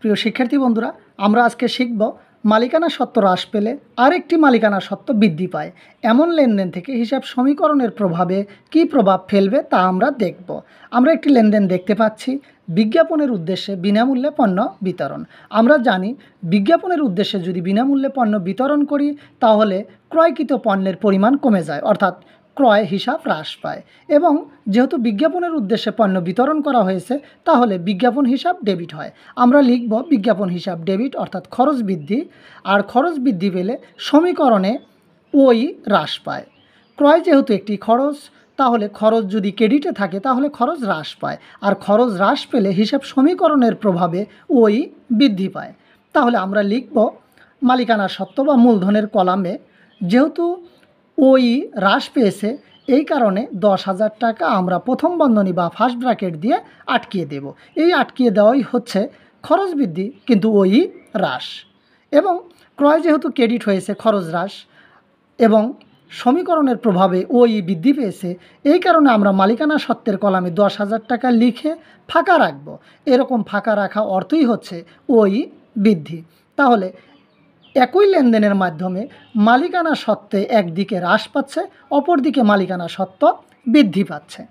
প্রিয় শিক্ষার্থী বন্ধুরা, আমরা আজকে শিখব মালিকানা সত্ত্ব হ্রাস পেলে আরেকটি মালিকানা সত্ত্ব বৃদ্ধি পায় এমন লেনদেন থেকে হিসাব সমীকরণের প্রভাবে কী প্রভাব ফেলবে তা আমরা দেখব। আমরা একটি লেনদেন দেখতে পাচ্ছি বিজ্ঞাপনের উদ্দেশ্যে বিনামূল্যে পণ্য বিতরণ। আমরা জানি বিজ্ঞাপনের উদ্দেশ্যে যদি বিনামূল্যে পণ্য বিতরণ করি তাহলে ক্রয়কৃত পণ্যের পরিমাণ কমে যায়, অর্থাৎ ক্রয় হিসাব হ্রাস পায়। এবং যেহেতু বিজ্ঞাপনের উদ্দেশ্যে পণ্য বিতরণ করা হয়েছে তাহলে বিজ্ঞাপন হিসাব ডেবিট হয়। আমরা লিখব বিজ্ঞাপন হিসাব ডেবিট, অর্থাৎ খরচ বৃদ্ধি। আর খরচ বৃদ্ধি পেলে সমীকরণে ওই হ্রাস পায়। ক্রয় যেহেতু একটি খরচ, তাহলে খরচ যদি ক্রেডিটে থাকে তাহলে খরচ হ্রাস পায়, আর খরচ হ্রাস পেলে হিসাব সমীকরণের প্রভাবে ওই বৃদ্ধি পায়। তাহলে আমরা লিখব মালিকানা সত্ত্ব বা মূলধনের কলামে যেহেতু ওই হ্রাস পেয়েছে এই কারণে 10,000 টাকা আমরা প্রথম বন্ধনী বা ফার্স্ট ব্র্যাকেট দিয়ে আটকিয়ে দেব। এই আটকিয়ে দেওয়াই হচ্ছে খরচ বৃদ্ধি কিন্তু ওই হ্রাস। এবং ক্রয় যেহেতু ক্রেডিট হয়েছে খরচ হ্রাস এবং সমীকরণের প্রভাবে ওই বৃদ্ধি পেয়েছে, এই কারণে আমরা মালিকানা সত্ত্বের কলামে 10,000 টাকা লিখে ফাঁকা রাখব। এরকম ফাঁকা রাখা অর্থই হচ্ছে ওই বৃদ্ধি। তাহলে একই লেনদেনের মাধ্যমে মালিকানা সত্ত্বে একদিকে হ্রাস পাচ্ছে, অপরদিকে মালিকানা সত্ত্ব বৃদ্ধি পাচ্ছে।